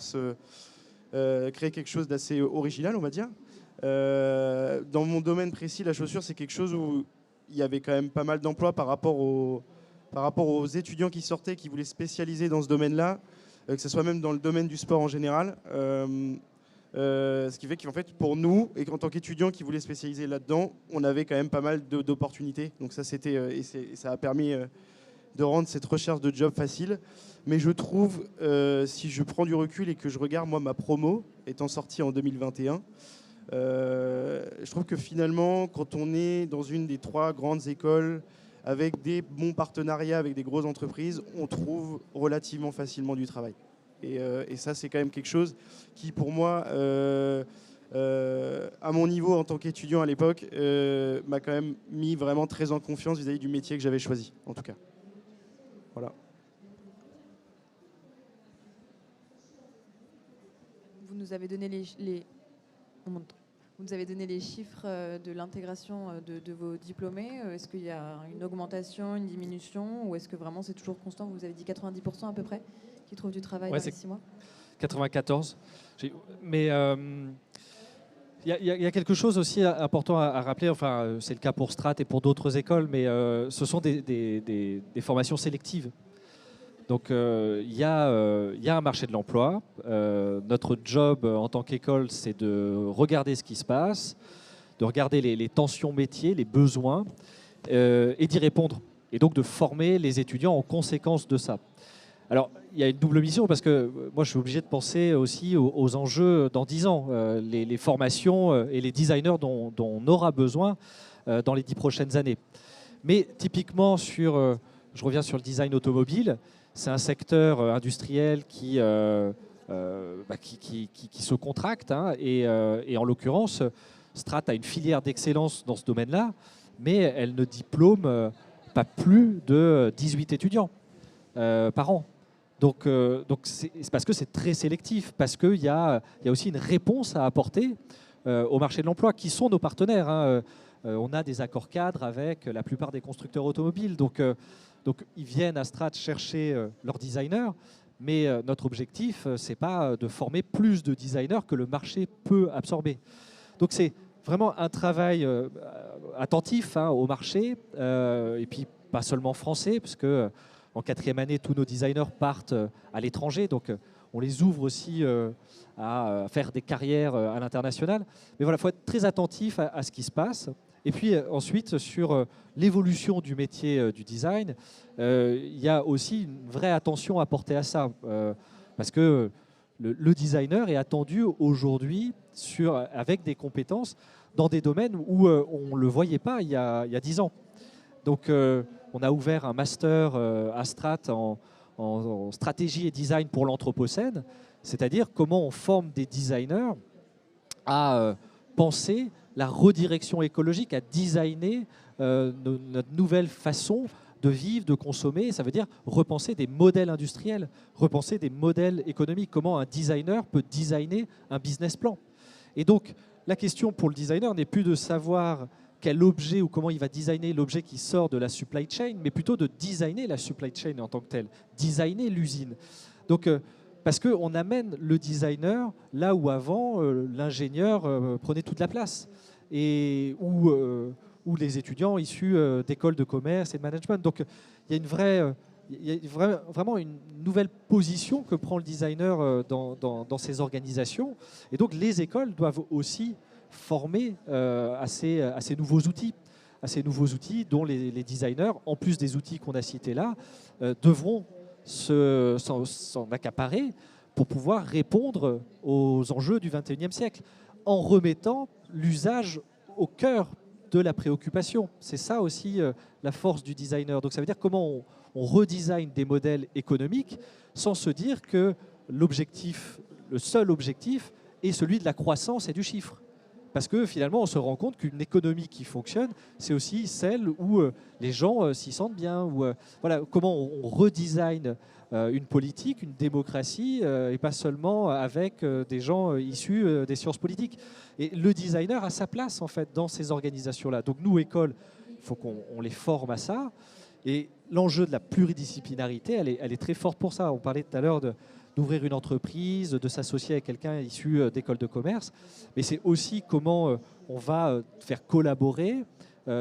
créer quelque chose d'assez original, on va dire. Dans mon domaine précis, la chaussure, c'est quelque chose où il y avait quand même pas mal d'emplois par rapport aux étudiants qui sortaient, qui voulaient spécialiser dans ce domaine-là, que ce soit même dans le domaine du sport en général. Ce qui fait qu'en fait, pour nous, et en tant qu'étudiants qui voulaient spécialiser là-dedans, on avait quand même pas mal d'opportunités. Donc ça, ça a permis de rendre cette recherche de job facile. Mais je trouve, si je prends du recul et que je regarde, moi, ma promo, étant sortie en 2021, je trouve que finalement, quand on est dans une des 3 grandes écoles, avec des bons partenariats avec des grosses entreprises, on trouve relativement facilement du travail. Et ça, c'est quand même quelque chose qui, pour moi, à mon niveau en tant qu'étudiant à l'époque, m'a quand même mis vraiment très en confiance vis-à-vis du métier que j'avais choisi, en tout cas. Voilà. Vous nous avez donné vous nous avez donné les chiffres de l'intégration de vos diplômés. Est-ce qu'il y a une augmentation, une diminution, ou est-ce que vraiment c'est toujours constant? Vous avez dit 90% à peu près qui trouvent du travail dans les 6 mois. 94. Mais il y a quelque chose aussi important à rappeler. Enfin, c'est le cas pour Strat et pour d'autres écoles, mais ce sont des formations sélectives. Donc il y a un marché de l'emploi. Notre job en tant qu'école, c'est de regarder ce qui se passe, de regarder les tensions métiers, les besoins, et d'y répondre. Et donc de former les étudiants en conséquence de ça. Alors, il y a une double mission parce que moi, je suis obligé de penser aussi aux enjeux dans 10 ans, les formations et les designers dont on aura besoin dans les 10 prochaines années. Mais typiquement, je reviens sur le design automobile, c'est un secteur industriel qui se contracte. Hein, et en l'occurrence, Strat a une filière d'excellence dans ce domaine-là, mais elle ne diplôme pas plus de 18 étudiants par an. Donc c'est parce que c'est très sélectif, parce qu'il y a aussi une réponse à apporter au marché de l'emploi, qui sont nos partenaires. Hein. On a des accords cadres avec la plupart des constructeurs automobiles. Donc ils viennent à Strat chercher leurs designers, mais notre objectif, ce n'est pas de former plus de designers que le marché peut absorber. Donc c'est vraiment un travail attentif au marché, et puis pas seulement français, parce que en 4e année, tous nos designers partent à l'étranger, donc on les ouvre aussi à faire des carrières à l'international. Mais voilà, il faut être très attentif à ce qui se passe. Et puis ensuite, sur l'évolution du métier du design, il y a aussi une vraie attention à porter à ça, parce que le designer est attendu aujourd'hui avec des compétences dans des domaines où on ne le voyait pas il y a 10 ans. Donc, on a ouvert un master à Strat en stratégie et design pour l'Anthropocène, c'est-à-dire comment on forme des designers à penser la redirection écologique, à designer notre nouvelle façon de vivre, de consommer. Ça veut dire repenser des modèles industriels, repenser des modèles économiques, comment un designer peut designer un business plan. Et donc, la question pour le designer n'est plus de savoir quel objet ou comment il va designer l'objet qui sort de la supply chain, mais plutôt de designer la supply chain en tant que telle, designer l'usine. Donc parce qu'on amène le designer là où avant l'ingénieur prenait toute la place, et où les étudiants issus d'écoles de commerce et de management. Donc il y a une vraie... vraiment une nouvelle position que prend le designer dans ces organisations. Et donc les écoles doivent aussi former à ces nouveaux outils, dont les designers, en plus des outils qu'on a cités là, devront s'en accaparer pour pouvoir répondre aux enjeux du XXIe siècle, en remettant l'usage au cœur de la préoccupation. C'est ça aussi la force du designer. Donc ça veut dire comment on redesign des modèles économiques sans se dire que le seul objectif est celui de la croissance et du chiffre. Parce que finalement, on se rend compte qu'une économie qui fonctionne, c'est aussi celle où les gens s'y sentent bien. Voilà, comment on redesign une politique, une démocratie, et pas seulement avec des gens issus des sciences politiques. Et le designer a sa place, en fait, dans ces organisations-là. Donc nous, écoles, il faut qu'on les forme à ça. Et l'enjeu de la pluridisciplinarité, elle est très forte pour ça. On parlait tout à l'heure d'ouvrir une entreprise, de s'associer avec quelqu'un issu d'école de commerce. Mais c'est aussi comment on va faire collaborer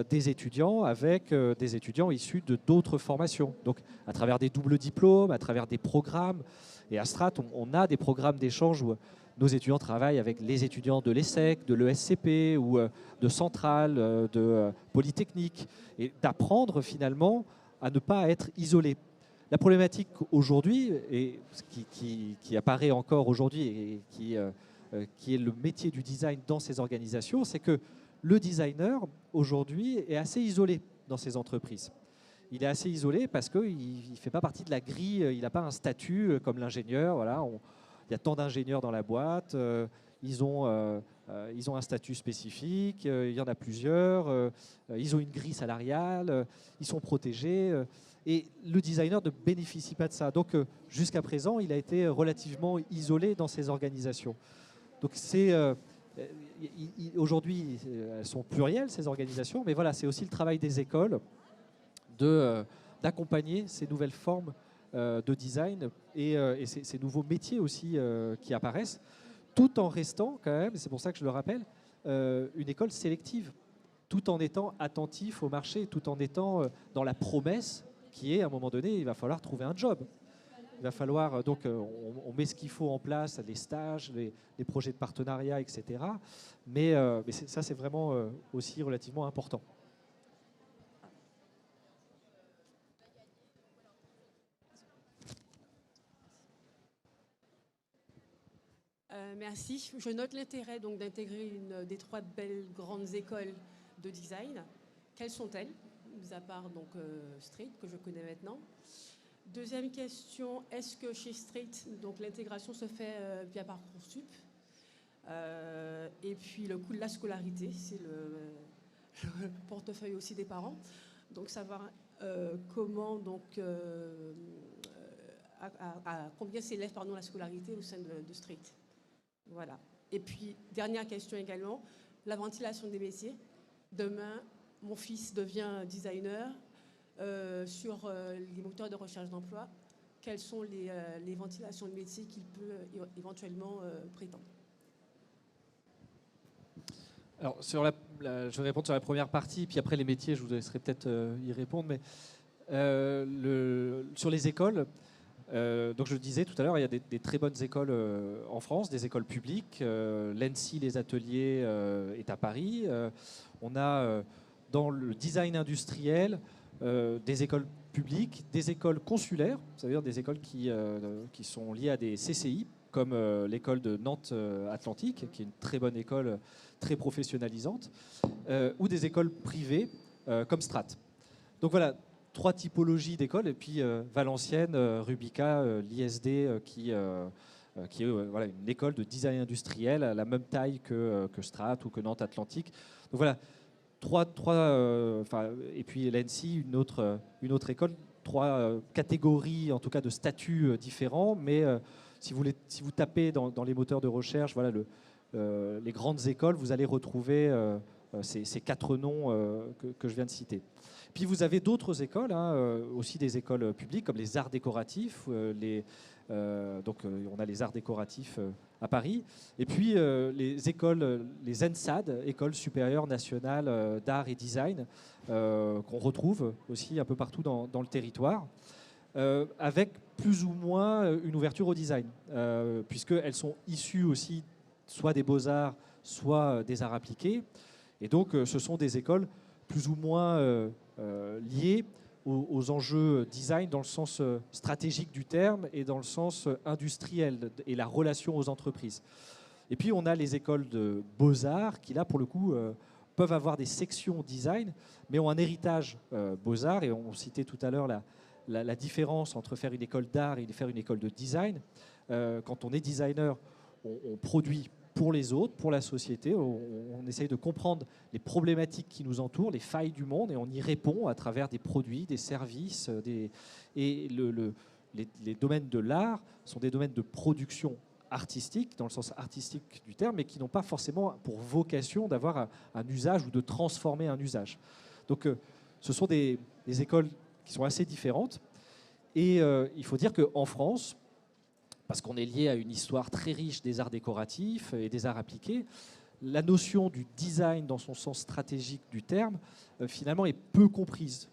des étudiants avec des étudiants issus de d'autres formations. Donc à travers des doubles diplômes, à travers des programmes. Et à Strat, on a des programmes d'échange où nos étudiants travaillent avec les étudiants de l'ESSEC, de l'ESCP ou de Centrale, de Polytechnique. Et d'apprendre finalement à ne pas être isolés. La problématique aujourd'hui, et qui apparaît encore aujourd'hui et qui est le métier du design dans ces organisations, c'est que le designer, aujourd'hui, est assez isolé dans ces entreprises. Il est assez isolé parce qu'il ne fait pas partie de la grille, il n'a pas un statut comme l'ingénieur. Voilà, il y a tant d'ingénieurs dans la boîte, ils ont un statut spécifique, il y en a plusieurs, ils ont une grille salariale, ils sont protégés. Et le designer ne bénéficie pas de ça. Donc jusqu'à présent, il a été relativement isolé dans ces organisations. Donc aujourd'hui, elles sont plurielles, ces organisations, mais voilà, c'est aussi le travail des écoles d'accompagner ces nouvelles formes de design et ces nouveaux métiers aussi qui apparaissent, tout en restant quand même, et c'est pour ça que je le rappelle, une école sélective, tout en étant attentif au marché, tout en étant dans la promesse qui est, à un moment donné, il va falloir trouver un job. Il va falloir, donc on met ce qu'il faut en place, les stages, les projets de partenariat, etc. Mais ça, c'est vraiment aussi relativement important. Merci. Je note l'intérêt donc d'intégrer une des 3 belles grandes écoles de design. Quelles sont-elles, mis à part donc Street que je connais maintenant? Deuxième question, est-ce que chez Street donc l'intégration se fait via Parcoursup? Et puis le coût de la scolarité, c'est le portefeuille aussi des parents. Donc savoir comment donc à combien s'élève la scolarité au sein de Street. Voilà. Et puis, dernière question également, la ventilation des métiers. Demain, mon fils devient designer sur les moteurs de recherche d'emploi. Quelles sont les ventilations de métiers qu'il peut éventuellement prétendre? Alors, je vais répondre sur la première partie, puis après les métiers, je vous laisserai peut-être y répondre. Mais sur les écoles, donc je le disais tout à l'heure, il y a des très bonnes écoles en France, des écoles publiques. L'ENSI, les ateliers, est à Paris. On a dans le design industriel des écoles publiques, des écoles consulaires, c'est-à-dire des écoles qui sont liées à des CCI, comme l'école de Nantes Atlantique, qui est une très bonne école, très professionnalisante, ou des écoles privées comme Strat. Donc voilà, 3 typologies d'écoles, et puis Valenciennes, Rubica, l'ISD, qui est voilà, une école de design industriel à la même taille que Strat ou que Nantes Atlantique. Donc voilà, et puis l'ENSI, une autre école, 3 catégories en tout cas de statuts différents, mais si vous tapez dans les moteurs de recherche, voilà, les grandes écoles, vous allez retrouver ces 4 noms que je viens de citer. Puis vous avez d'autres écoles, aussi des écoles publiques comme les arts décoratifs, Donc on a les arts décoratifs à Paris. Et puis les écoles, les ENSAD, Écoles supérieures nationales d'art et design, qu'on retrouve aussi un peu partout dans le territoire, avec plus ou moins une ouverture au design, puisqu'elles sont issues aussi soit des beaux-arts, soit des arts appliqués. Et donc ce sont des écoles plus ou moins liées aux enjeux design dans le sens stratégique du terme et dans le sens industriel et la relation aux entreprises. Et puis on a les écoles de beaux-arts qui là pour le coup peuvent avoir des sections design mais ont un héritage beaux-arts, et on citait tout à l'heure la différence entre faire une école d'art et faire une école de design. Quand on est designer, on produit pour les autres, pour la société. On essaye de comprendre les problématiques qui nous entourent, les failles du monde, et on y répond à travers des produits, des services. Et les domaines de l'art sont des domaines de production artistique, dans le sens artistique du terme, mais qui n'ont pas forcément pour vocation d'avoir un usage ou de transformer un usage. Donc ce sont des écoles qui sont assez différentes. Et il faut dire qu'en France, parce qu'on est lié à une histoire très riche des arts décoratifs et des arts appliqués, la notion du design dans son sens stratégique du terme, finalement, est peu comprise.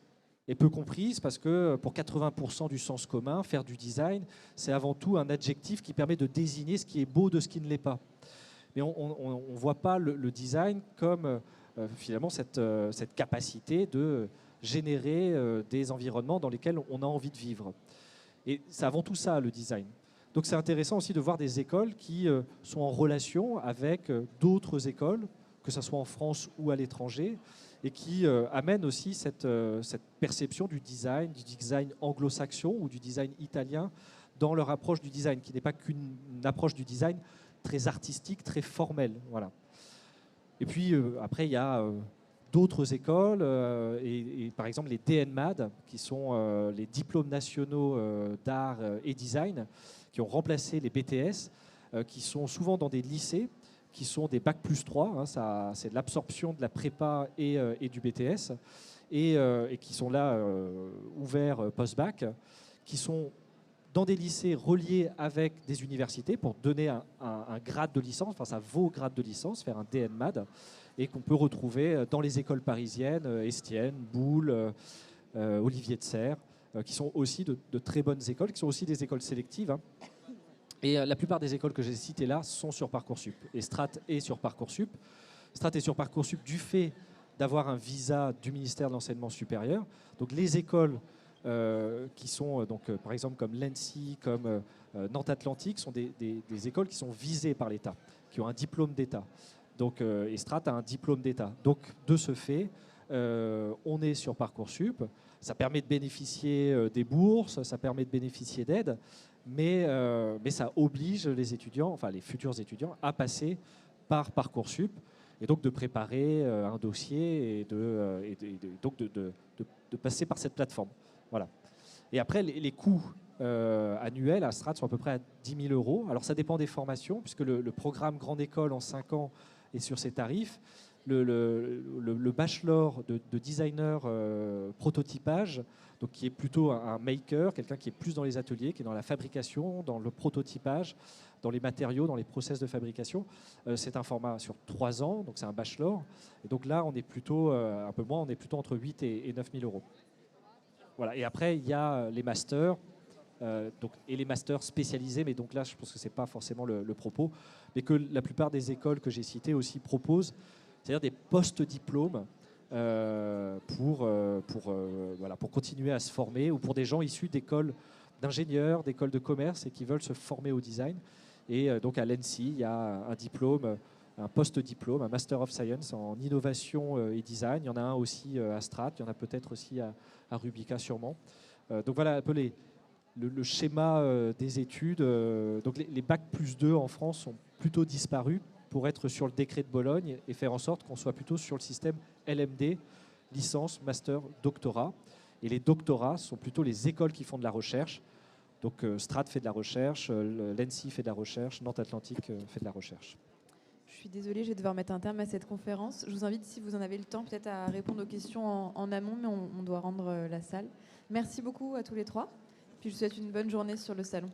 Et peu comprise parce que pour 80% du sens commun, faire du design, c'est avant tout un adjectif qui permet de désigner ce qui est beau de ce qui ne l'est pas. Mais on ne voit pas le design comme finalement cette capacité de générer des environnements dans lesquels on a envie de vivre. Et c'est avant tout ça, le design. Donc c'est intéressant aussi de voir des écoles qui sont en relation avec d'autres écoles, que ce soit en France ou à l'étranger, et qui amènent aussi cette perception du design anglo-saxon ou du design italien dans leur approche du design, qui n'est pas qu'une approche du design très artistique, très formelle. Voilà. Et puis après, il y a d'autres écoles, et par exemple les DNMAD, qui sont les diplômes nationaux d'art et design, qui ont remplacé les BTS, qui sont souvent dans des lycées, qui sont des Bac plus 3, hein, c'est de l'absorption de la prépa et du BTS, et qui sont là ouverts post-bac, qui sont dans des lycées reliés avec des universités pour donner un grade de licence, enfin ça vaut grade de licence, faire un DNMAD, et qu'on peut retrouver dans les écoles parisiennes, Estienne, Boulle, Olivier de Serres, qui sont aussi de très bonnes écoles, qui sont aussi des écoles sélectives. Hein. Et la plupart des écoles que j'ai citées là sont sur Parcoursup. Et Strat est sur Parcoursup. Strat est sur Parcoursup du fait d'avoir un visa du ministère de l'Enseignement supérieur. Donc les écoles qui sont, par exemple, comme l'ENSI, comme Nantes Atlantique, sont des écoles qui sont visées par l'État, qui ont un diplôme d'État. Donc, et Strat a un diplôme d'État. Donc, de ce fait, on est sur Parcoursup. Ça permet de bénéficier des bourses, ça permet de bénéficier d'aides, mais ça oblige les étudiants, enfin les futurs étudiants, à passer par Parcoursup et donc de préparer un dossier et donc de passer par cette plateforme. Voilà. Et après, les coûts annuels à Strat sont à peu près à 10 000 €. Alors, ça dépend des formations, puisque le programme Grande École en 5 ans est sur ces tarifs. Le bachelor de designer prototypage, donc qui est plutôt un maker, quelqu'un qui est plus dans les ateliers, qui est dans la fabrication, dans le prototypage, dans les matériaux, dans les process de fabrication. C'est un format sur 3 ans, donc c'est un bachelor. Et donc là, on est plutôt un peu moins, on est plutôt entre 8 et 9 000 €. Voilà. Et après, il y a les masters. Et les masters spécialisés, mais donc là je pense que ce n'est pas forcément le propos, mais que la plupart des écoles que j'ai citées aussi proposent, c'est-à-dire des post-diplômes pour continuer à se former, ou pour des gens issus d'écoles d'ingénieurs, d'écoles de commerce et qui veulent se former au design. Et donc à l'ENSI, il y a un diplôme, un post-diplôme, un Master of Science en innovation et design. Il y en a un aussi à Strat, il y en a peut-être aussi à Rubica sûrement. Donc voilà un peu le schéma des études. Donc les Bac plus 2 en France sont plutôt disparus pour être sur le décret de Bologne et faire en sorte qu'on soit plutôt sur le système LMD, licence, master, doctorat. Et les doctorats sont plutôt les écoles qui font de la recherche. Donc Strat fait de la recherche, l'ENSI fait de la recherche, Nantes Atlantique fait de la recherche. Je suis désolée, je vais devoir mettre un terme à cette conférence. Je vous invite, si vous en avez le temps, peut-être à répondre aux questions en amont, mais on doit rendre la salle. Merci beaucoup à tous les trois. Puis je vous souhaite une bonne journée sur le salon.